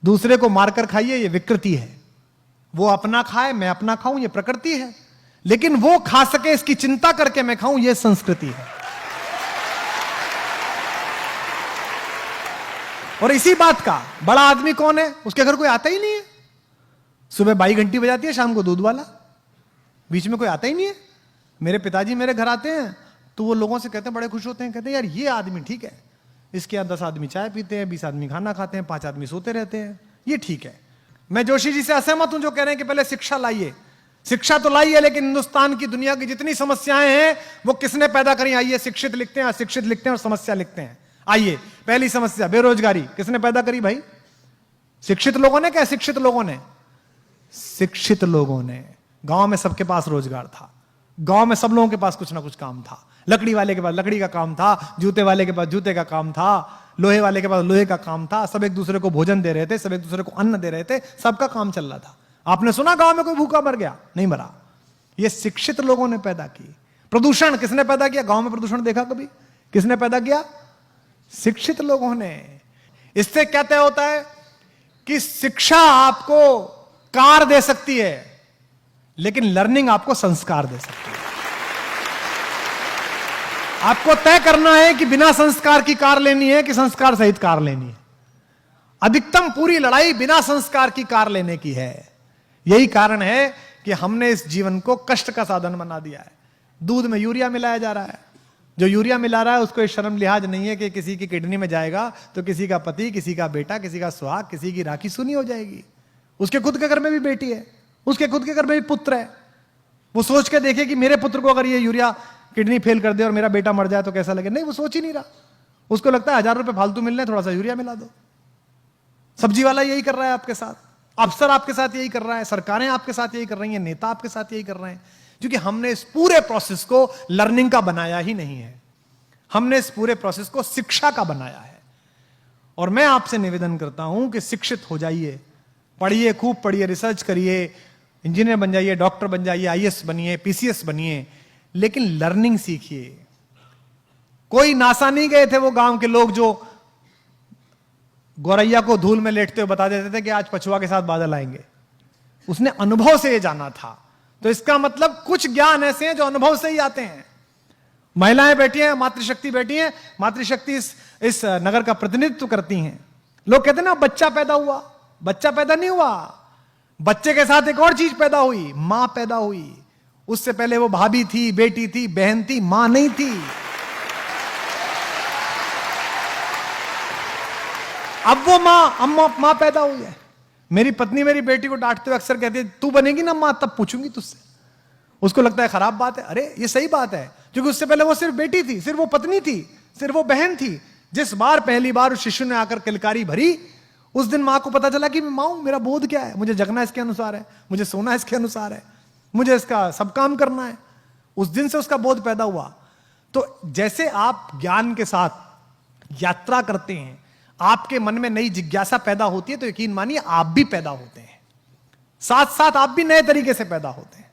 दूसरे को मारकर खाइए, ये विकृति है। वो अपना खाए, मैं अपना खाऊं, ये प्रकृति है। लेकिन वो खा सके इसकी चिंता करके मैं खाऊं, ये संस्कृति है। और इसी बात का बड़ा आदमी कौन है? उसके घर कोई आता ही नहीं है। सुबह बाई घंटी बजाती है, शाम को दूध वाला, बीच में कोई आता ही नहीं है। मेरे पिताजी मेरे घर आते हैं तो वो लोगों से कहते हैं, बड़े खुश होते हैं, कहते हैं यार ये आदमी ठीक है, इसके यहाँ 10 आदमी चाय पीते हैं, 20 आदमी खाना खाते हैं, 5 आदमी सोते रहते हैं, ये ठीक है। मैं जोशी जी से असहमत हूं जो कह रहे हैं कि पहले शिक्षा लाइए। शिक्षा तो लाई है, लेकिन हिंदुस्तान की दुनिया की जितनी समस्याएं हैं वो किसने पैदा करी? आइए, शिक्षित लिखते हैं, अशिक्षित लिखते हैं और समस्या लिखते हैं। आइए, पहली समस्या बेरोजगारी, किसने पैदा करी भाई? शिक्षित लोगों ने, क्या अशिक्षित लोगों ने? शिक्षित लोगों ने। गांव में सबके पास रोजगार था, गांव में सब लोगों के पास कुछ ना कुछ काम था। लकड़ी वाले के पास लकड़ी का काम था, जूते वाले के पास जूते का काम था, लोहे वाले के पास लोहे का काम था। सब एक दूसरे को भोजन दे रहे थे, सब एक दूसरे को अन्न दे रहे थे, सबका काम चल रहा था। आपने सुना गांव में कोई भूखा मर गया? नहीं मरा। ये शिक्षित लोगों ने पैदा की। प्रदूषण किसने पैदा किया? गांव में प्रदूषण देखा कभी? किसने पैदा किया? शिक्षित लोगों ने। इससे क्या तय होता है कि शिक्षा आपको कार दे सकती है, लेकिन लर्निंग आपको संस्कार दे सकती है। आपको तय करना है कि बिना संस्कार की कार लेनी है कि संस्कार सहित कार लेनी है। अधिकतम पूरी लड़ाई बिना संस्कार की कार लेने की है। यही कारण है कि हमने इस जीवन को कष्ट का साधन बना दिया है। दूध में यूरिया मिलाया जा रहा है। जो यूरिया मिला रहा है उसको ये शर्म लिहाज नहीं है कि किसी की किडनी में जाएगा तो किसी का पति, किसी का बेटा, किसी का सुहाग, किसी की राखी सुनी हो जाएगी। उसके खुद के घर में भी बेटी है, उसके खुद के घर में भी पुत्र है। वो सोच के देखे कि मेरे पुत्र को अगर ये यूरिया किडनी फेल कर दे और मेरा बेटा मर जाए तो कैसा लगे। नहीं, वो सोच ही नहीं रहा। उसको लगता है 1000 रुपए फालतू मिल रहे, थोड़ा सा यूरिया मिला दो। सब्जी वाला यही कर रहा है आपके साथ, अफसर आपके साथ यही कर रहा है, सरकारें आपके साथ यही कर रही हैं, नेता आपके साथ यही कर रहे हैं। क्योंकि हमने इस पूरे प्रोसेस को लर्निंग का बनाया ही नहीं है, हमने इस पूरे प्रोसेस को शिक्षा का बनाया है। और मैं आपसे निवेदन करता हूं कि शिक्षित हो जाइए, पढ़िए, खूब पढ़िए, रिसर्च करिए, इंजीनियर बन जाइए, डॉक्टर बन जाइए, आईएएस बनिए, पीसीएस बनिए, लेकिन लर्निंग सीखिए। कोई नासा नहीं गए थे वो गांव के लोग जो गौरैया को धूल में लेटते हुए बता देते थे कि आज पछुआ के साथ बादल आएंगे। उसने अनुभव से ये जाना था। तो इसका मतलब कुछ ज्ञान ऐसे हैं जो अनुभव से ही आते हैं। महिलाएं बैठी हैं, मातृशक्ति बैठी हैं, मातृशक्ति इस नगर का प्रतिनिधित्व करती हैं। लोग कहते हैं ना बच्चा पैदा हुआ, बच्चा पैदा नहीं हुआ, बच्चे के साथ एक और चीज पैदा हुई, मां पैदा हुई। उससे पहले वो भाभी थी, बेटी थी, बहन थी, मां नहीं थी। अब वो मां पैदा हुई है। मेरी पत्नी मेरी बेटी को डांटते हुए अक्सर कहती है, तू बनेगी ना मां तब पूछूंगी तुझसे। उसको लगता है खराब बात है। अरे ये सही बात है, क्योंकि उससे पहले वो सिर्फ बेटी थी, सिर्फ वो पत्नी थी, सिर्फ वो बहन थी। जिस बार पहली बार उस शिशु ने आकर किलकारी भरी, उस दिन मां को पता चला कि मैं मां हूं, मेरा बोध क्या है, मुझे जगना इसके अनुसार है, मुझे सोना इसके अनुसार है, मुझे इसका सब काम करना है। उस दिन से उसका बोध पैदा हुआ। तो जैसे आप ज्ञान के साथ यात्रा करते हैं, आपके मन में नई जिज्ञासा पैदा होती है, तो यकीन मानिए आप भी पैदा होते हैं, साथ साथ आप भी नए तरीके से पैदा होते हैं।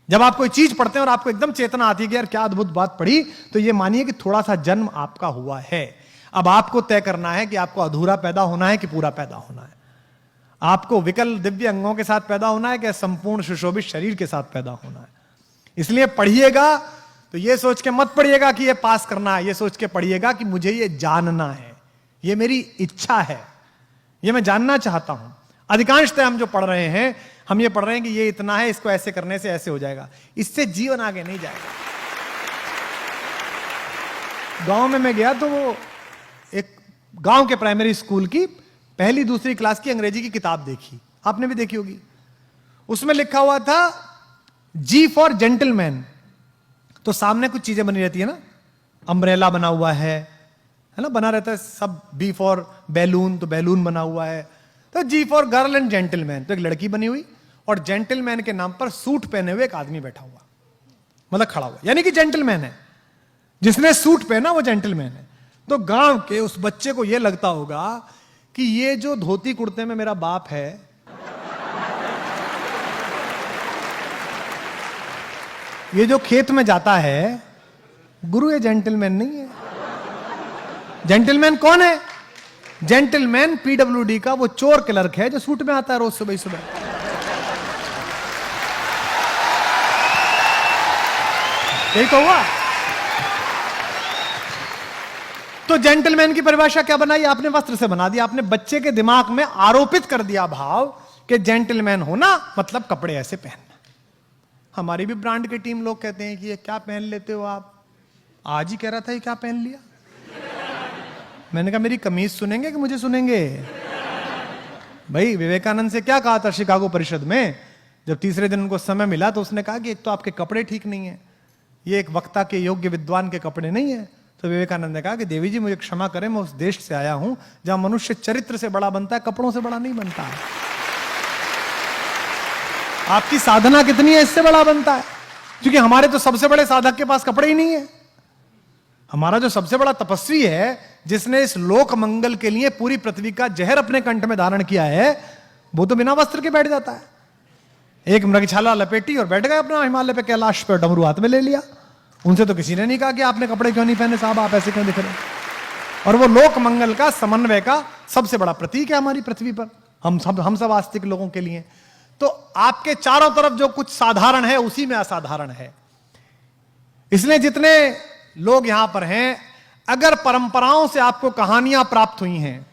जब आप कोई चीज पढ़ते हैं और आपको एकदम चेतना आती है कि यार क्या अद्भुत बात पढ़ी, तो ये मानिए कि थोड़ा सा जन्म आपका हुआ है। अब आपको तय करना है कि आपको अधूरा पैदा होना है कि पूरा पैदा होना है। आपको विकल दिव्य अंगों के साथ पैदा होना है कि संपूर्ण सुशोभित शरीर के साथ पैदा होना है। इसलिए पढ़िएगा तो ये सोच के मत पढ़िएगा कि ये पास करना है, ये सोच के पढ़िएगा कि मुझे ये जानना है, ये मेरी इच्छा है, ये मैं जानना चाहता हूं। अधिकांशतः हम जो पढ़ रहे हैं, हम ये पढ़ रहे हैं कि ये इतना है, इसको ऐसे करने से ऐसे हो जाएगा। इससे जीवन आगे नहीं जाएगा। गांव में मैं गया तो वो एक गांव के प्राइमरी स्कूल की पहली दूसरी क्लास की अंग्रेजी की किताब देखी, आपने भी देखी होगी। उसमें लिखा हुआ था जी फॉर जेंटलमैन। तो सामने कुछ चीजें बनी रहती है ना, अम्ब्रेला बना हुआ है ना, बना रहता है सब। बी फॉर बैलून, तो बैलून बना हुआ है। तो जी फॉर गर्ल एंड जेंटलमैन, तो एक लड़की बनी हुई और जेंटलमैन के नाम पर सूट पहने हुए एक आदमी बैठा हुआ, मतलब खड़ा हुआ, यानी कि जेंटलमैन है। जिसने सूट पहना वो जेंटलमैन है। तो गांव के उस बच्चे को यह लगता होगा कि ये जो धोती कुर्ते में मेरा बाप है, ये जो खेत में जाता है, गुरु ये जेंटलमैन नहीं है। जेंटलमैन कौन है? जेंटलमैन पीडब्ल्यूडी का वो चोर क्लर्क है जो सूट में आता है रोज सुबह सुबह। यही तो हुआ। तो जेंटलमैन की परिभाषा क्या बनाई आपने? वस्त्र से बना दिया आपने। बच्चे के दिमाग में आरोपित कर दिया भाव कि जेंटलमैन होना मतलब कपड़े ऐसे पहनना। हमारी भी ब्रांड के टीम लोग कहते हैं कि ये क्या पहन लेते हो आप? आज ही कह रहा था ये क्या पहन लिया। मैंने कहा मेरी कमीज सुनेंगे कि मुझे सुनेंगे? भाई विवेकानंद से क्या कहा था शिकागो परिषद में? जब तीसरे दिन उनको समय मिला तो उसने कहा कि एक तो आपके कपड़े ठीक नहीं है, ये एक वक्ता के योग्य विद्वान के कपड़े नहीं है। तो विवेकानंद ने कहा कि देवी जी मुझे क्षमा करें, मैं उस देश से आया हूं जहां मनुष्य चरित्र से बड़ा बनता है, कपड़ों से बड़ा नहीं बनता है। आपकी साधना कितनी है इससे बड़ा बनता है। क्योंकि हमारे तो सबसे बड़े साधक के पास कपड़े ही नहीं है। हमारा जो सबसे बड़ा तपस्वी है, जिसने इस लोक मंगल के लिए पूरी पृथ्वी का जहर अपने कंठ में धारण किया है, वो तो बिना वस्त्र के बैठ जाता है। एक मृगछाला लपेटी और बैठ गए अपना हिमालय पे, कैलाश पे, डमरू हाथ में ले लिया। उनसे तो किसी ने नहीं कहा कि आपने कपड़े क्यों नहीं पहने साहब, आप ऐसे क्यों दिख रहे। और वो लोक मंगल का, समन्वय का सबसे बड़ा प्रतीक है हमारी पृथ्वी पर, हम सब आस्तिक लोगों के लिए। तो आपके चारों तरफ जो कुछ साधारण है उसी में असाधारण है। इसलिए जितने लोग यहां पर हैं, अगर परंपराओं से आपको कहानियां प्राप्त हुई हैं,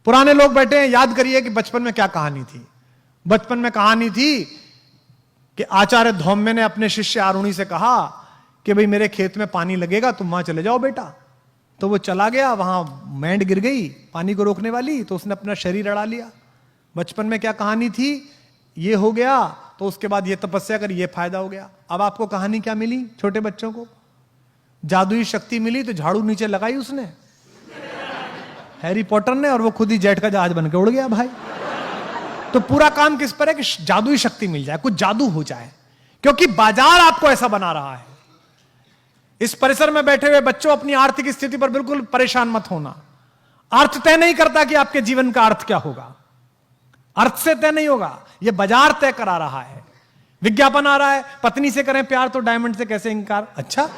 पुराने लोग बैठे हैं, याद करिए कि बचपन में क्या कहानी थी। बचपन में कहानी थी कि आचार्य धौम्य ने अपने शिष्य आरुणि से कहा कि भाई मेरे खेत में पानी लगेगा, तुम वहां चले जाओ बेटा। तो वो चला गया, वहां मैंड गिर गई पानी को रोकने वाली, तो उसने अपना शरीर अड़ा लिया। बचपन में क्या कहानी थी, ये हो गया, तो उसके बाद ये तपस्या कर, ये फायदा हो गया। अब आपको कहानी क्या मिली? छोटे बच्चों को जादुई शक्ति मिली, तो झाड़ू नीचे लगाई उसने, हैरी पॉटर ने, और वो खुद ही जेट का जहाज बन के उड़ गया भाई। तो पूरा काम किस पर है कि जादुई शक्ति मिल जाए, कुछ जादू हो जाए, क्योंकि बाजार आपको ऐसा बना रहा है। इस परिसर में बैठे हुए बच्चों, अपनी आर्थिक स्थिति पर बिल्कुल परेशान मत होना। अर्थ तय नहीं करता कि आपके जीवन का अर्थ क्या होगा, अर्थ से तय नहीं होगा, यह बाजार तय करा रहा है। विज्ञापन आ रहा है, पत्नी से करें प्यार तो डायमंड से कैसे इनकार। अच्छा,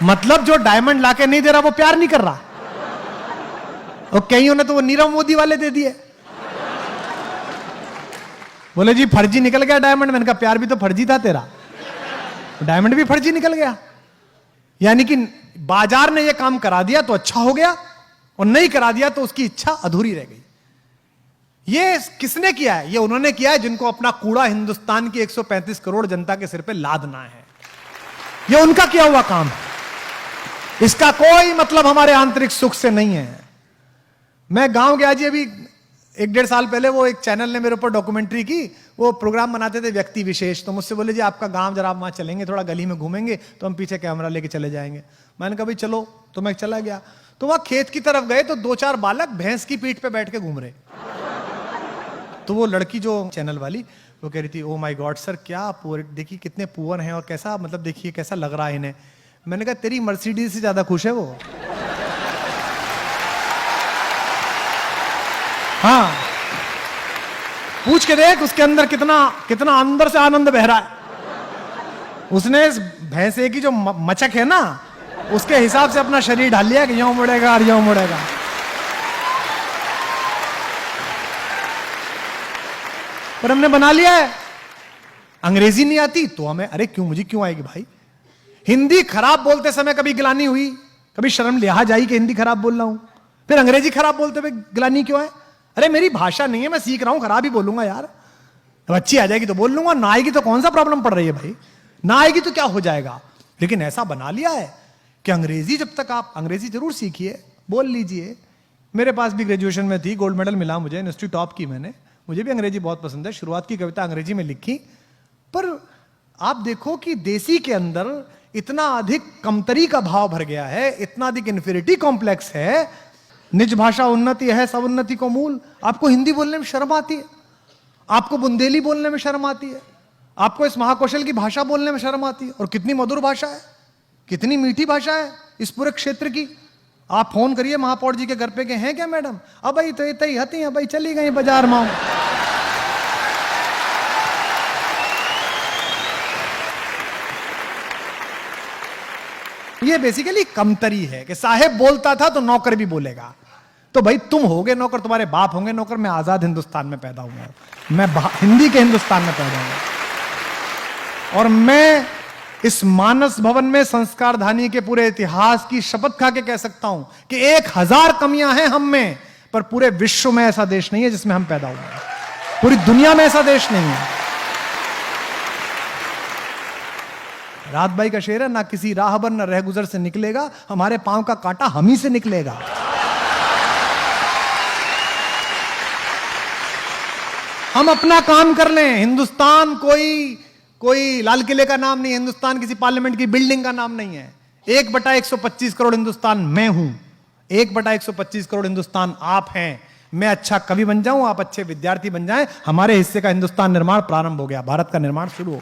मतलब जो डायमंड लाके नहीं दे रहा वो प्यार नहीं कर रहा। और कईयों ने तो वो नीरव मोदी वाले दे दिए, बोले जी फर्जी निकल गया डायमंड। मैंने कहा प्यार भी तो फर्जी था तेरा, डायमंड भी फर्जी निकल गया। यानी कि बाजार ने ये काम करा दिया तो अच्छा हो गया, और नहीं करा दिया तो उसकी इच्छा अधूरी रह गई। ये किसने किया है? ये उन्होंने किया है जिनको अपना कूड़ा हिंदुस्तान की 135 करोड़ जनता के सिर पे लादना है। ये उनका किया हुआ काम है, इसका कोई मतलब हमारे आंतरिक सुख से नहीं है। मैं गांव गया जी अभी 1-1.5 साल पहले, वो एक चैनल ने मेरे ऊपर डॉक्यूमेंट्री की, वो प्रोग्राम बनाते थे व्यक्ति विशेष। तो मुझसे बोले जी आपका गांव जरा आप वहां चलेंगे, थोड़ा गली में घूमेंगे, तो हम पीछे कैमरा लेके चले जाएंगे। मैंने कहा भाई चलो, तो मैं चला गया। तो वहां खेत की तरफ गए तो 2-4 बालक भैंस की पीठ पे बैठ के घूम रहे। तो वो लड़की जो चैनल वाली, वो कह रही थी ओ माय गॉड सर, क्या पुअर, देखिए कितने पुअर हैं और कैसा, मतलब देखिए कैसा लग रहा है इन्हें। मैंने कहा तेरी मर्सिडीज से ज्यादा खुश है वो। हाँ, पूछ के देख उसके अंदर कितना कितना अंदर से आनंद बह रहा है। उसने भैंसे की जो मचक है ना, उसके हिसाब से अपना शरीर ढाल लिया कि यूं मुड़ेगा और यूं मुड़ेगा। पर हमने बना लिया है। अंग्रेजी नहीं आती तो हमें, अरे क्यों, मुझे क्यों आएगी भाई। हिंदी खराब बोलते समय कभी गिलानी हुई, कभी शर्म लिहाज आई कि हिंदी खराब बोल रहा हूं? फिर अंग्रेजी खराब बोलते हुए गिलानी क्यों है? अरे मेरी भाषा नहीं है, मैं सीख रहा हूं, खराब ही बोलूंगा यार। अब अच्छी आ जाएगी तो बोल लूंगा, ना आएगी तो कौन सा प्रॉब्लम पड़ रही है भाई, ना आएगी तो क्या हो जाएगा। लेकिन ऐसा बना लिया है कि अंग्रेजी, जब तक आप अंग्रेजी जरूर सीखिए, बोल लीजिए। मेरे पास भी ग्रेजुएशन में थी, गोल्ड मेडल मिला मुझे, यूनिवर्सिटी टॉप की मैंने। मुझे भी अंग्रेजी बहुत पसंद है, शुरुआत की कविता अंग्रेजी में लिखी। पर आप देखो कि देसी के अंदर इतना अधिक कमतरी का भाव भर गया है, इतना अधिक इन्फीरियरिटी कॉम्प्लेक्स है। निज भाषा उन्नति है, सब उन्नति को मूल। आपको हिंदी बोलने में शर्म आती है, आपको बुंदेली बोलने में शर्म आती है, आपको इस महाकौशल की भाषा बोलने में शर्म आती है। और कितनी मधुर भाषा है, कितनी मीठी भाषा है इस पूरे क्षेत्र की। आप फोन करिए महापौर जी के घर पे, के हैं क्या मैडम? अब भाई तो इतनी हती है भाई, चली गई बाजार में। ये बेसिकली कमतरी है कि साहेब बोलता था तो नौकर भी बोलेगा। तो भाई तुम होगे नौकर, तुम्हारे बाप होंगे नौकर, मैं आजाद हिंदुस्तान में पैदा हुआ, मैं हिंदी के हिंदुस्तान में पैदा हुआ, और मैं इस मानस भवन में संस्कारधानी के पूरे इतिहास की शपथ खा के कह सकता हूं कि 1000 कमियां हैं हम में, पर पूरे विश्व में ऐसा देश नहीं है जिसमें हम पैदा हुए हैं, पूरी दुनिया में ऐसा देश नहीं है। रात बाई का शेर है, ना किसी राहबर न रहगुजर से निकलेगा, हमारे पांव का कांटा हम ही से निकलेगा। हम अपना काम कर लें। हिंदुस्तान कोई लाल किले का नाम नहीं है, हिंदुस्तान किसी पार्लियामेंट की बिल्डिंग का नाम नहीं है। 1/125 करोड़ हिंदुस्तान मैं हूं, 1/125 करोड़ हिंदुस्तान आप हैं। मैं अच्छा कवि बन जाऊं, आप अच्छे विद्यार्थी बन जाएं, हमारे हिस्से का हिंदुस्तान निर्माण प्रारंभ हो गया, भारत का निर्माण शुरू हो गया।